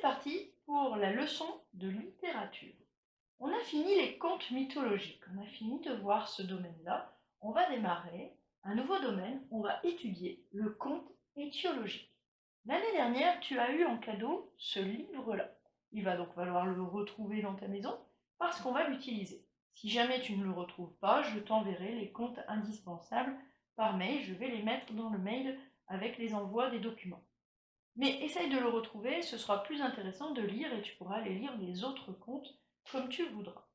parti pour la leçon de littérature. On a fini les contes mythologiques, on a fini de voir ce domaine-là. On va démarrer un nouveau domaine, on va étudier le conte étiologique. L'année dernière, tu as eu en cadeau ce livre-là. Il va donc falloir le retrouver dans ta maison parce qu'on va l'utiliser. Si jamais tu ne le retrouves pas, je t'enverrai les contes indispensables par mail. Je vais les mettre dans le mail avec les envois des documents. Mais essaye de le retrouver, ce sera plus intéressant de lire et tu pourras aller lire les autres contes comme tu le voudras.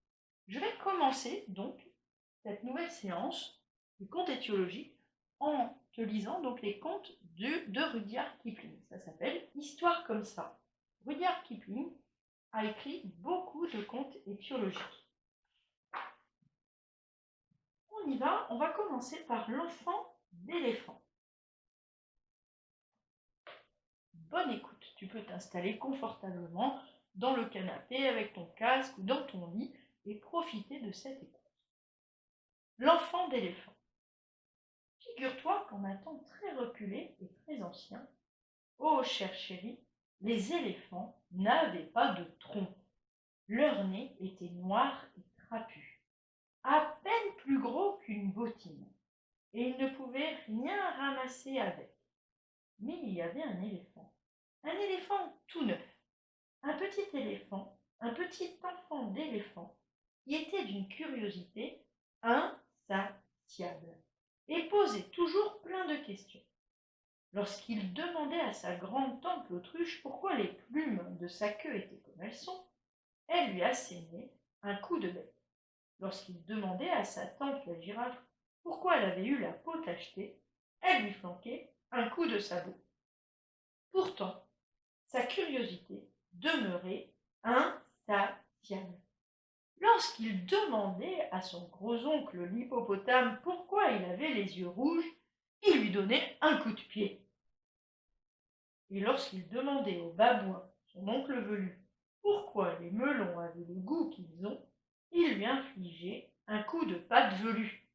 Je vais commencer donc cette nouvelle séance du conte étiologique en te lisant donc les contes de Rudyard Kipling. Ça s'appelle Histoire comme ça. Rudyard Kipling a écrit beaucoup de contes étiologiques. On y va, on va commencer par l'enfant d'éléphant. Bonne écoute, tu peux t'installer confortablement dans le canapé avec ton casque ou dans ton lit et profiter de cette écoute. L'enfant d'éléphant. Figure-toi qu'en un temps très reculé et très ancien, ô chère chérie, les éléphants n'avaient pas de trompe. Leur nez était noir et trapu, à peine plus gros qu'une bottine, et ils ne pouvaient rien ramasser avec. Mais il y avait un éléphant tout neuf, un petit éléphant, un petit enfant d'éléphant, qui était d'une curiosité insatiable et posait toujours plein de questions. Lorsqu'il demandait à sa grande tante l'autruche pourquoi les plumes de sa queue étaient comme elles sont, elle lui assénait un coup de bec. Lorsqu'il demandait à sa tante la girafe pourquoi elle avait eu la peau tachetée, elle lui flanquait un coup de sabot. Pourtant, sa curiosité demeurait insatiable. Lorsqu'il demandait à son gros-oncle l'hippopotame pourquoi il avait les yeux rouges, il lui donnait un coup de pied. Et lorsqu'il demandait au babouin, son oncle velu, pourquoi les melons avaient le goût qu'ils ont, il lui infligeait un coup de patte velue.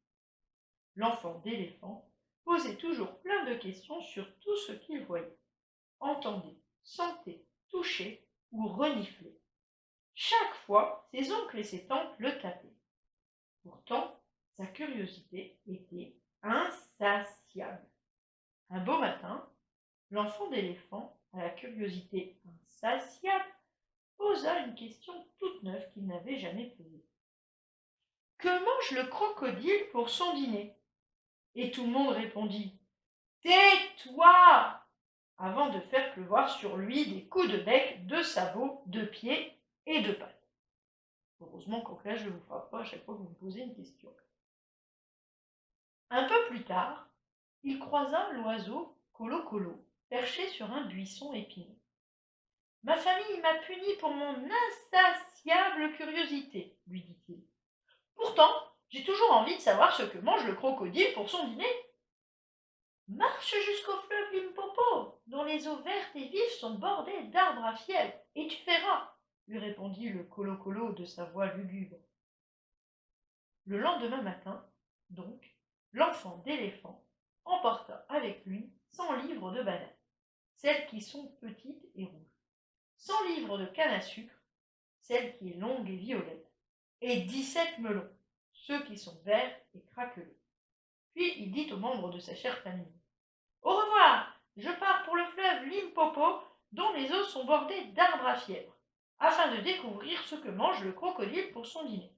L'enfant d'éléphant posait toujours plein de questions sur tout ce qu'il voyait, entendait, sentait, touchait ou reniflait. Chaque fois, ses oncles et ses tantes le tapaient. Pourtant, sa curiosité était insatiable. Un beau matin, l'enfant d'éléphant, à la curiosité insatiable, posa une question toute neuve qu'il n'avait jamais posée. Que mange le crocodile pour son dîner? Et tout le monde répondit Tais-toi avant de faire pleuvoir sur lui des coups de bec, de sabots, de pieds et de pattes. Heureusement qu'en classe, je ne vous frappe pas à chaque fois que vous me posez une question. Un peu plus tard, il croisa l'oiseau Colo-Colo, perché sur un buisson épineux. « Ma famille m'a puni pour mon insatiable curiosité, lui dit-il. Pourtant, j'ai toujours envie de savoir ce que mange le crocodile pour son dîner. Marche jusqu'au fleuve Limpopo, dont les eaux vertes et vives sont bordées d'arbres à fiel, et tu verras, lui répondit le Colo-Colo de sa voix lugubre. Le lendemain matin, donc, l'enfant d'éléphant emporta avec lui 100 livres de bananes, celles qui sont petites et rouges, 100 livres de canne à sucre, celle qui est longue et violette, et 17 melons, ceux qui sont verts et craquelés. Puis il dit aux membres de sa chère famille « Au revoir, je pars pour le fleuve Limpopo, dont les eaux sont bordées d'arbres à fièvre, afin de découvrir ce que mange le crocodile pour son dîner. »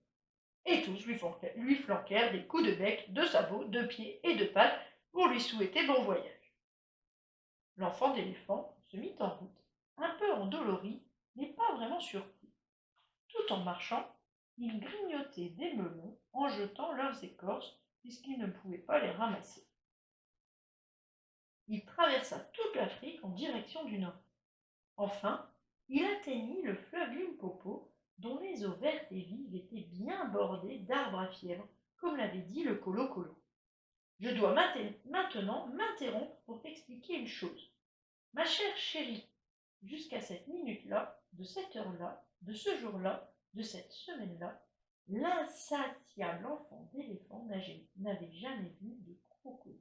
Et tous lui flanquèrent des coups de bec, de sabots, de pieds et de pattes pour lui souhaiter bon voyage. L'enfant d'éléphant se mit en route, un peu endolori, mais pas vraiment surpris. Tout en marchant, il grignotait des melons en jetant leurs écorces, puisqu'il ne pouvait pas les ramasser. Il traversa toute l'Afrique en direction du nord. Enfin, il atteignit le fleuve Limpopo, dont les eaux vertes et vives étaient bien bordées d'arbres à fièvre, comme l'avait dit le Colo-Colo. Je dois maintenant m'interrompre pour t'expliquer une chose. Ma chère chérie, jusqu'à cette minute-là, de cette heure-là, de ce jour-là, de cette semaine-là, l'insatiable enfant d'éléphant n'avait jamais vu de crocodile.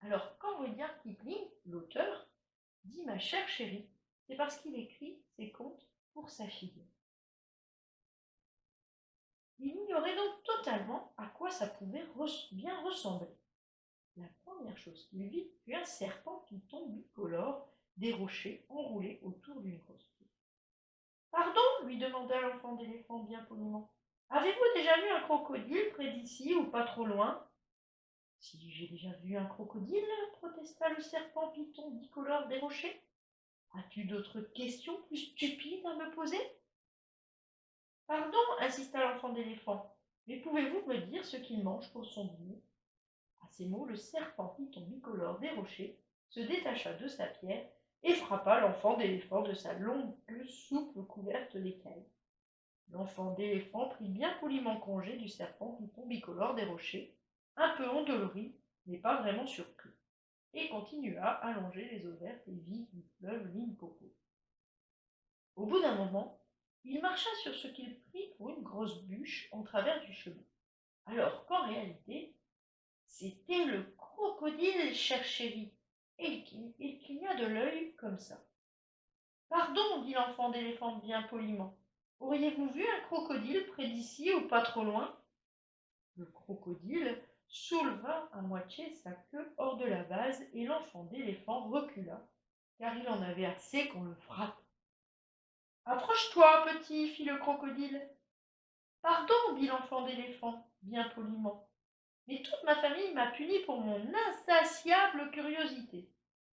Alors, quand Rudyard Kipling, l'auteur, dit « ma chère chérie », c'est parce qu'il écrit ses contes pour sa fille. Il ignorait donc totalement à quoi ça pouvait bien ressembler. La première chose qu'il vit fut un serpent python bicolore des rochers enroulé autour d'une grosse pierre. « Pardon, lui demanda l'enfant d'éléphant bien poliment. Avez-vous déjà vu un crocodile près d'ici ou pas trop loin ? Si j'ai déjà vu un crocodile, protesta le serpent python bicolore des rochers. As-tu d'autres questions plus stupides à me poser ? Pardon, insista l'enfant d'éléphant, mais pouvez-vous me dire ce qu'il mange pour son dîner ? À ces mots, le serpent python bicolore des rochers se détacha de sa pierre et frappa l'enfant d'éléphant de sa longue queue souple couverte d'écailles. L'enfant d'éléphant prit bien poliment congé du serpent python bicolore des rochers, un peu endolori, mais pas vraiment surpris, et continua à longer les eaux vertes et vives du fleuve Limpopo. Au bout d'un moment, il marcha sur ce qu'il prit pour une grosse bûche en travers du chemin, alors qu'en réalité, c'était le crocodile, chère chérie, et il cligna de l'œil comme ça. « Pardon, dit l'enfant d'éléphant bien poliment, auriez-vous vu un crocodile près d'ici ou pas trop loin ? Le crocodile souleva à moitié sa queue hors de la vase et l'enfant d'éléphant recula, car il en avait assez qu'on le frappe. « Approche-toi, petit, fit le crocodile. Pardon, dit l'enfant d'éléphant, bien poliment, mais toute ma famille m'a puni pour mon insatiable curiosité.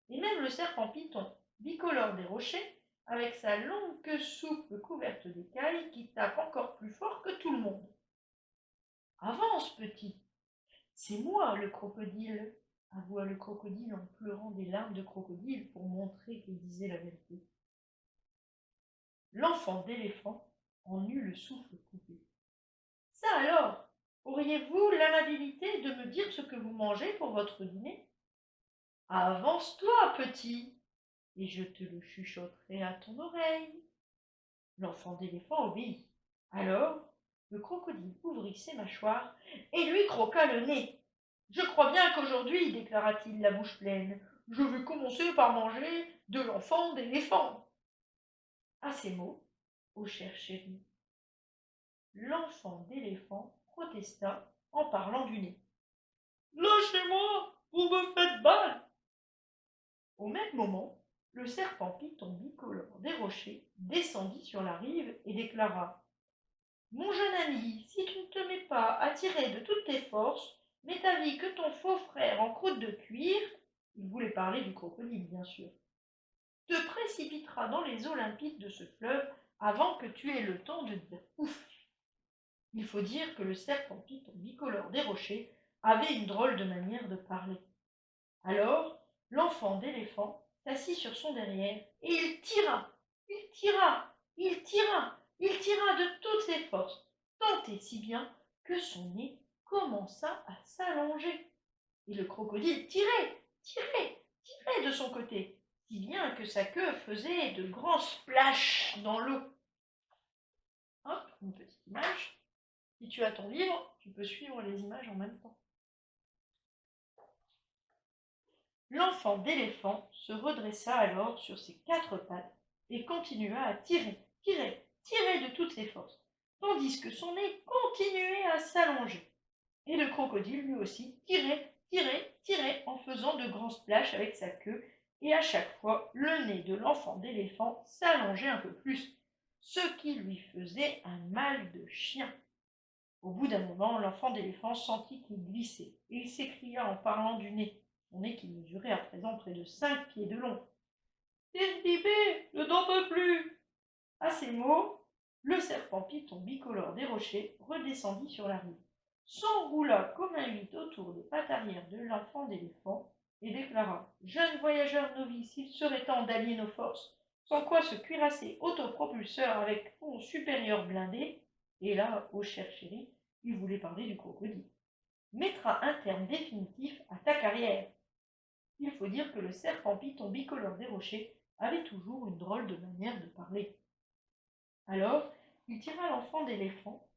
Et même le serpent python, bicolore des rochers, avec sa longue queue souple couverte d'écailles qui tape encore plus fort que tout le monde. Avance, petit. C'est moi, le crocodile, avoua le crocodile en pleurant des larmes de crocodile pour montrer qu'il disait la vérité. L'enfant d'éléphant en eut le souffle coupé. Ça alors, auriez-vous l'amabilité de me dire ce que vous mangez pour votre dîner ? Avance-toi, petit, et je te le chuchoterai à ton oreille. L'enfant d'éléphant obéit. Alors, le crocodile ouvrit ses mâchoires et lui croqua le nez. Je crois bien qu'aujourd'hui, déclara-t-il la bouche pleine, je vais commencer par manger de l'enfant d'éléphant. À ces mots, ô chère chérie, l'enfant d'éléphant protesta en parlant du nez. Lâchez-moi, vous me faites mal. Au même moment, le serpent python bicolore des rochers descendit sur la rive et déclara : Mon jeune ami, si tu ne te mets pas à tirer de toutes tes forces, m'est avis que ton faux frère en croûte de cuir, il voulait parler du crocodile bien sûr, te précipitera dans les eaux limpides de ce fleuve avant que tu aies le temps de dire ouf. Il faut dire que le serpent python bicolore des rochers avait une drôle de manière de parler. Alors, l'enfant d'éléphant s'assit sur son derrière et il tira de toutes ses forces, tant et si bien que son nez commença à s'allonger. Et le crocodile tirait de son côté, si bien que sa queue faisait de grands splashs dans l'eau. Hop, une petite image. Si tu as ton livre, tu peux suivre les images en même temps. L'enfant d'éléphant se redressa alors sur ses 4 pattes et continua à tirer de toutes ses forces, tandis que son nez continuait à s'allonger. Et le crocodile lui aussi tirait en faisant de grands splashs avec sa queue, et à chaque fois, le nez de l'enfant d'éléphant s'allongeait un peu plus, ce qui lui faisait un mal de chien. Au bout d'un moment, l'enfant d'éléphant sentit qu'il glissait, et il s'écria en parlant du nez, son nez qui mesurait à présent près de 5 pieds de long. « Bébé, je n'en peux plus !» À ces mots, le serpent python bicolore des rochers redescendit sur la rive, s'enroula comme un huit autour des pattes arrière de l'enfant d'éléphant et déclara : « Jeune voyageur novice, il serait temps d'allier nos forces, sans quoi ce cuirassé autopropulseur avec pont supérieur blindé, et là, ô chère chérie, il voulait parler du crocodile, mettra un terme définitif à ta carrière. » Il faut dire que le serpent python bicolore des rochers avait toujours une drôle de manière de parler. Alors, il tira l'enfant d'éléphant.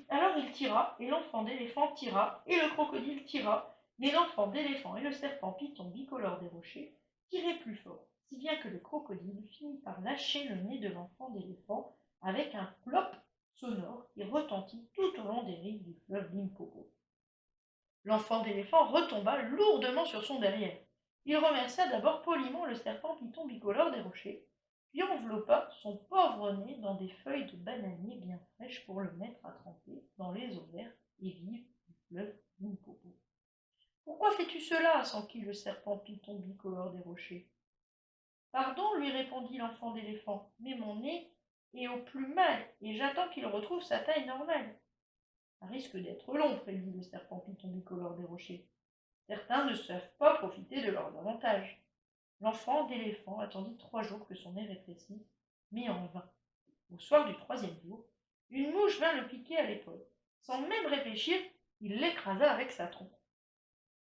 Alors il tira, et l'enfant d'éléphant tira, et le crocodile tira, mais l'enfant d'éléphant et le serpent python bicolore des rochers tirait plus fort, si bien que le crocodile finit par lâcher le nez de l'enfant d'éléphant avec un plop sonore qui retentit tout au long des rives du fleuve Limpopo. L'enfant d'éléphant retomba lourdement sur son derrière. Il remercia d'abord poliment le serpent python bicolore des rochers, puis enveloppa son pauvre nez dans des feuilles de bananier bien fraîches pour le mettre à tremper dans les eaux vertes et vives du fleuve Limpopo. Pourquoi fais-tu cela s'enquit le serpent python bicolore des rochers. Pardon, lui répondit l'enfant d'éléphant, mais mon nez est au plus mal et j'attends qu'il retrouve sa taille normale. Ça risque d'être long, prédit le serpent python bicolore des rochers. Certains ne savent pas profiter de leurs avantages. L'enfant d'éléphant attendit 3 jours que son nez rétrécisse, mais en vain. Au soir du 3e jour, une mouche vint le piquer à l'épaule. Sans même réfléchir, il l'écrasa avec sa trompe.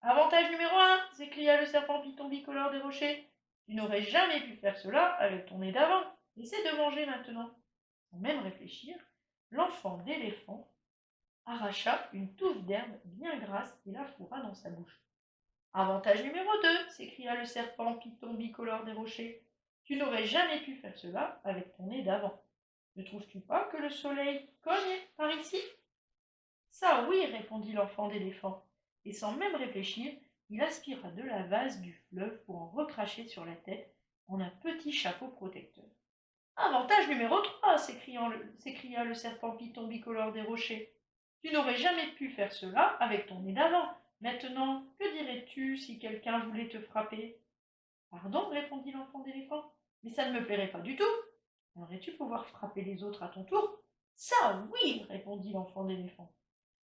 Avantage numéro 1, s'écria le serpent python bicolore des rochers. Tu n'aurais jamais pu faire cela avec ton nez d'avant. Essaie de manger maintenant. Sans même réfléchir, l'enfant d'éléphant arracha une touffe d'herbe bien grasse et la fourra dans sa bouche. Avantage numéro 2, s'écria le serpent python bicolore des rochers. Tu n'aurais jamais pu faire cela avec ton nez d'avant. Ne trouves-tu pas que le soleil cogne par ici? Ça oui, répondit l'enfant d'éléphant, et sans même réfléchir, il aspira de la vase du fleuve pour en recracher sur la tête en un petit chapeau protecteur. Avantage numéro 3, s'écria le serpent python bicolore des rochers. Tu n'aurais jamais pu faire cela avec ton nez d'avant. Maintenant, que dirais-tu si quelqu'un voulait te frapper? Pardon, répondit l'enfant d'éléphant, mais ça ne me plairait pas du tout. Aimerais-tu pouvoir frapper les autres à ton tour? Ça oui, répondit l'enfant d'éléphant.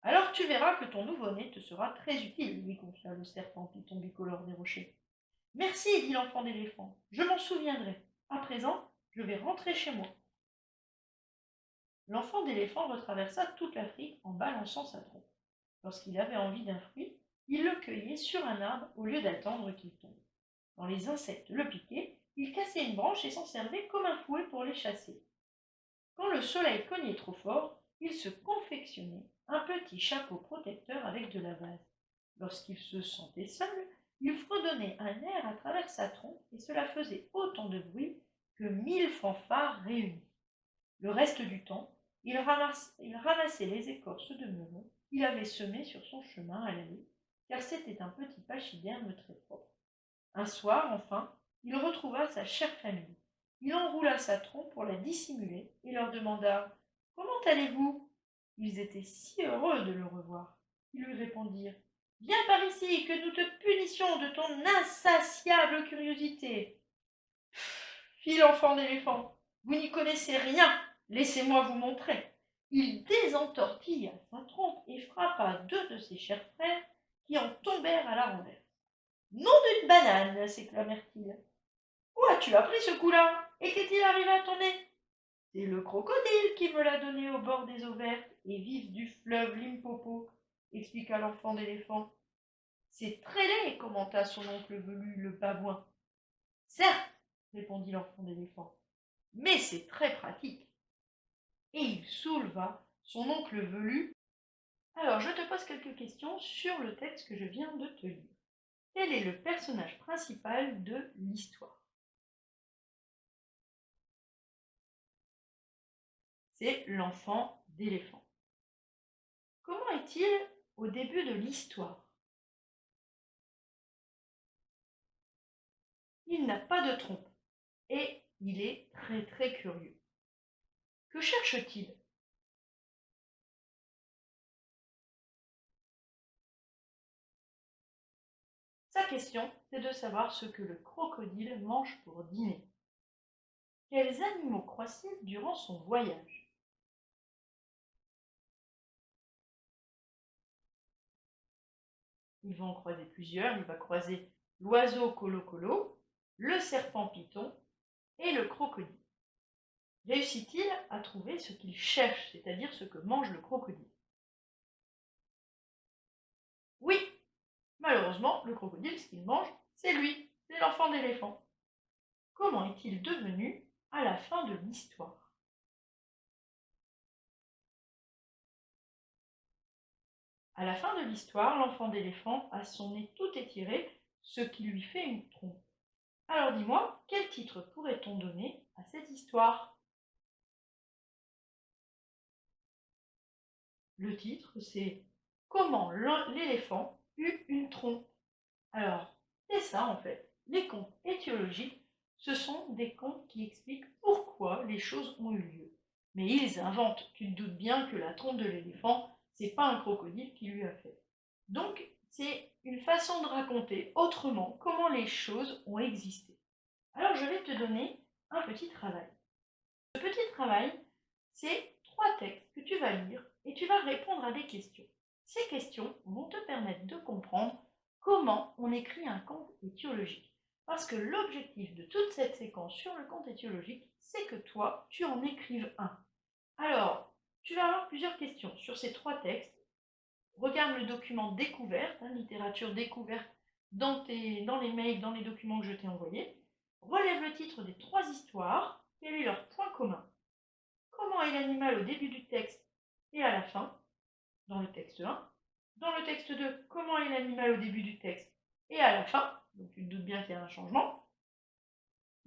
Alors tu verras que ton nouveau-né te sera très utile, lui confia le serpent python bicolore des rochers. Merci, dit l'enfant d'éléphant, je m'en souviendrai. À présent, je vais rentrer chez moi. L'enfant d'éléphant retraversa toute l'Afrique en balançant sa trompe. Lorsqu'il avait envie d'un fruit, il le cueillait sur un arbre au lieu d'attendre qu'il tombe. Quand les insectes le piquaient, il cassait une branche et s'en servait comme un fouet pour les chasser. Quand le soleil cognait trop fort, il se confectionnait un petit chapeau protecteur avec de la vase. Lorsqu'il se sentait seul, il fredonnait un air à travers sa trompe et cela faisait autant de bruit que 1000 fanfares réunies. Le reste du temps, il ramassait les écorces de melon qu'il avait semées sur son chemin à l'allée, car c'était un petit pachyderme très propre. Un soir, enfin, il retrouva sa chère famille. Il enroula sa trompe pour la dissimuler et leur demanda « Comment allez-vous » Ils étaient si heureux de le revoir. Ils lui répondirent « Viens par ici, que nous te punissions de ton insatiable curiosité. » Fit l'enfant d'éléphant. Vous n'y connaissez rien, laissez-moi vous montrer. Il désentortilla sa trompe et frappa 2 de ses chers frères qui en tombèrent à la renverse. Nom d'une banane, s'exclamèrent-ils. Où as-tu appris ce coup-là? Et qu'est-il arrivé à ton nez? C'est le crocodile qui me l'a donné au bord des eaux vertes et vives du fleuve Limpopo, expliqua l'enfant d'éléphant. C'est très laid, commenta son oncle velu, le babouin. Certes, répondit l'enfant d'éléphant, mais c'est très pratique. Et il souleva son oncle velu. Alors, je te pose quelques questions sur le texte que je viens de te lire. Quel est le personnage principal de l'histoire? C'est l'enfant d'éléphant. Comment est-il au début de l'histoire? Il n'a pas de trompe et il est très très curieux. Que cherche-t-il? Sa question, c'est de savoir ce que le crocodile mange pour dîner. Quels animaux croissent-ils durant son voyage? Il va en croiser plusieurs. Il va croiser l'oiseau colo-colo, le serpent python et le crocodile. Réussit-il à trouver ce qu'il cherche, c'est-à-dire ce que mange le crocodile? Oui, malheureusement, le crocodile, ce qu'il mange, c'est lui, c'est l'enfant d'éléphant. Comment est-il devenu à la fin de l'histoire? À la fin de l'histoire, l'enfant d'éléphant a son nez tout étiré, ce qui lui fait une trompe. Alors dis-moi, quel titre pourrait-on donner à cette histoire? Le titre, c'est Comment l'éléphant eut une trompe. Alors, c'est ça en fait. Les contes étiologiques, ce sont des contes qui expliquent pourquoi les choses ont eu lieu. Mais ils inventent. Tu te doutes bien que la trompe de l'éléphant, c'est pas un crocodile qui lui a fait. Donc, c'est une façon de raconter autrement comment les choses ont existé. Alors, je vais te donner un petit travail. Ce petit travail, c'est 3 textes que tu vas lire et tu vas répondre à des questions. Ces questions vont te permettre de comprendre comment on écrit un conte étiologique. Parce que l'objectif de toute cette séquence sur le conte étiologique, c'est que toi, tu en écrives un. Alors, tu vas avoir plusieurs questions sur ces 3 textes. Regarde le document découverte, littérature découverte, dans les mails, dans les documents que je t'ai envoyés. Relève le titre des 3 histoires. Quel est leur point commun? Comment est l'animal au début du texte et à la fin, dans le texte 1. Dans le texte 2, comment est l'animal au début du texte et à la fin, donc tu te doutes bien qu'il y a un changement.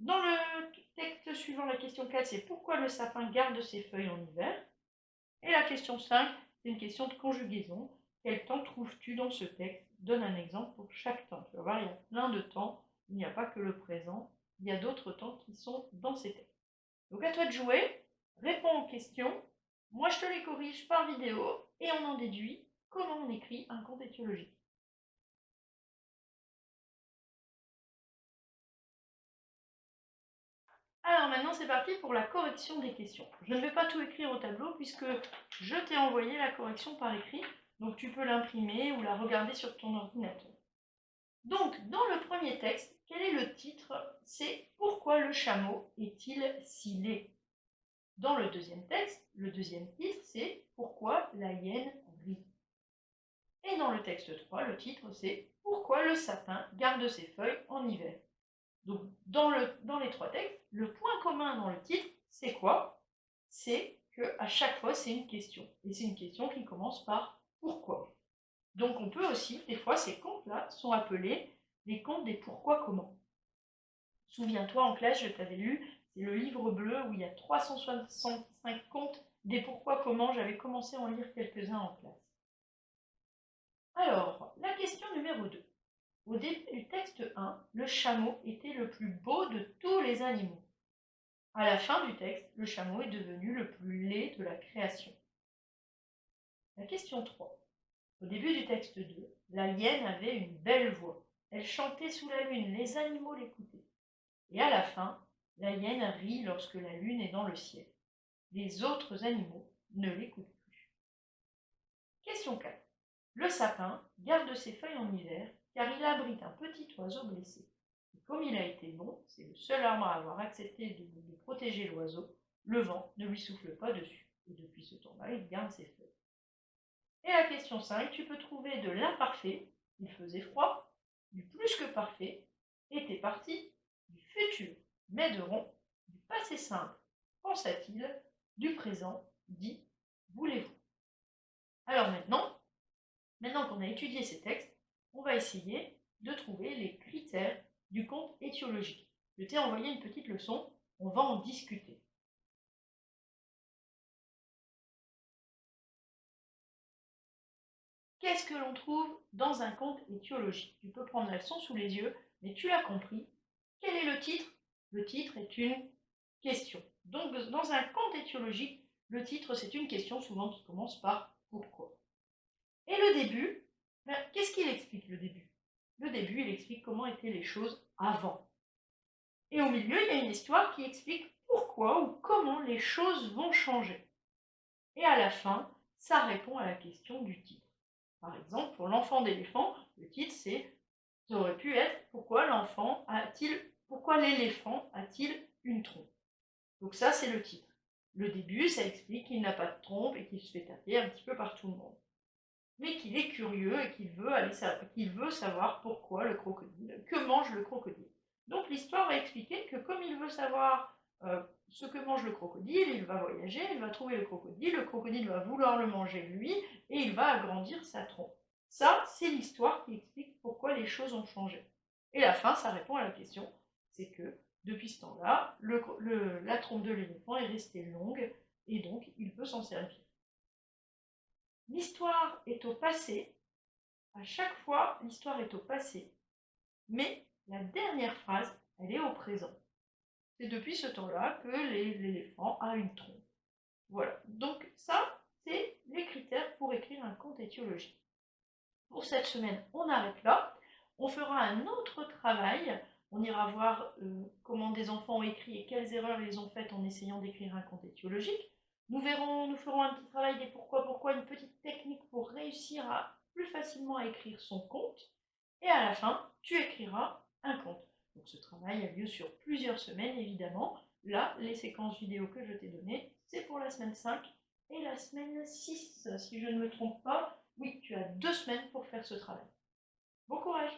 Dans le texte suivant, la question 4, c'est pourquoi le sapin garde ses feuilles en hiver. Et la question 5, c'est une question de conjugaison. Quel temps trouves-tu dans ce texte? Donne un exemple pour chaque temps. Tu vas voir, il y a plein de temps, il n'y a pas que le présent, il y a d'autres temps qui sont dans ces textes. Donc à toi de jouer, réponds aux questions, moi je te les corrige par vidéo et on en déduit comment on écrit un conte étiologique. Alors maintenant c'est parti pour la correction des questions. Je ne vais pas tout écrire au tableau puisque je t'ai envoyé la correction par écrit, donc tu peux l'imprimer ou la regarder sur ton ordinateur. Donc dans le premier texte, quel est le titre? C'est Pourquoi le chameau est-il si laid? Dans le deuxième texte, le deuxième titre, c'est Pourquoi la hyène rit? Et dans le texte 3, le titre, c'est Pourquoi le sapin garde ses feuilles en hiver? Donc, dans les 3 textes, le point commun dans le titre, c'est quoi? C'est qu'à chaque fois, c'est une question. Et c'est une question qui commence par pourquoi. Donc, on peut aussi, des fois, ces contes-là sont appelés les contes des pourquoi comment. Souviens-toi, en classe, je t'avais lu, c'est le livre bleu où il y a 365 contes des pourquoi comment. J'avais commencé à en lire quelques-uns en classe. Alors, la question numéro 2. Au début du texte 1, le chameau était le plus beau de tous les animaux. À la fin du texte, le chameau est devenu le plus laid de la création. La question 3. Au début du texte 2, la hyène avait une belle voix. Elle chantait sous la lune, les animaux l'écoutaient. Et à la fin, la hyène rit lorsque la lune est dans le ciel. Les autres animaux ne l'écoutent plus. Question 4. Le sapin garde ses feuilles en hiver car il abrite un petit oiseau blessé. Et comme il a été bon, c'est le seul arbre à avoir accepté de protéger l'oiseau, le vent ne lui souffle pas dessus. Et depuis ce temps-là, il garde ses feuilles. Et la question 5, tu peux trouver de l'imparfait, il faisait froid, du plus que parfait, était parti, du futur, mais de rond, du passé simple, pensa-t-il, du présent, dit, voulez-vous. Alors maintenant qu'on a étudié ces textes, on va essayer de trouver les critères du conte étiologique. Je t'ai envoyé une petite leçon, on va en discuter. Qu'est-ce que l'on trouve dans un conte étiologique? Tu peux prendre la leçon sous les yeux, mais tu l'as compris. Quel est le titre? Le titre est une question. Donc dans un conte étiologique, le titre c'est une question souvent qui commence par pourquoi. Et le début, qu'est-ce qu'il explique le début? Le début, il explique comment étaient les choses avant. Et au milieu, il y a une histoire qui explique pourquoi ou comment les choses vont changer. Et à la fin, ça répond à la question du titre. Par exemple, pour l'enfant d'éléphant, le titre c'est, ça aurait pu être pourquoi l'éléphant a-t-il une trompe? Donc ça, c'est le titre. Le début, ça explique qu'il n'a pas de trompe et qu'il se fait taper un petit peu par tout le monde. Mais qu'il est curieux et qu'il veut savoir pourquoi le crocodile, que mange le crocodile. Donc l'histoire va expliquer que comme il veut savoir ce que mange le crocodile, il va voyager, il va trouver le crocodile va vouloir le manger lui, et il va agrandir sa trompe. Ça, c'est l'histoire qui explique pourquoi les choses ont changé. Et la fin, ça répond à la question, c'est que depuis ce temps-là, la trompe de l'éléphant est restée longue et donc il peut s'en servir. L'histoire est au passé. À chaque fois, l'histoire est au passé, mais la dernière phrase, elle est au présent. C'est depuis ce temps-là que l'éléphant a une trompe. Voilà, donc ça, c'est les critères pour écrire un conte étiologique. Pour cette semaine, on arrête là. On fera un autre travail. On ira voir comment des enfants ont écrit et quelles erreurs ils ont faites en essayant d'écrire un conte étiologique. Nous ferons un petit travail des pourquoi, une petite technique pour réussir à plus facilement à écrire son conte. Et à la fin, tu écriras un conte. Donc ce travail a lieu sur plusieurs semaines, évidemment. Là, les séquences vidéo que je t'ai données, c'est pour la semaine 5 et la semaine 6, si je ne me trompe pas. Oui, tu as 2 semaines pour faire ce travail. Bon courage!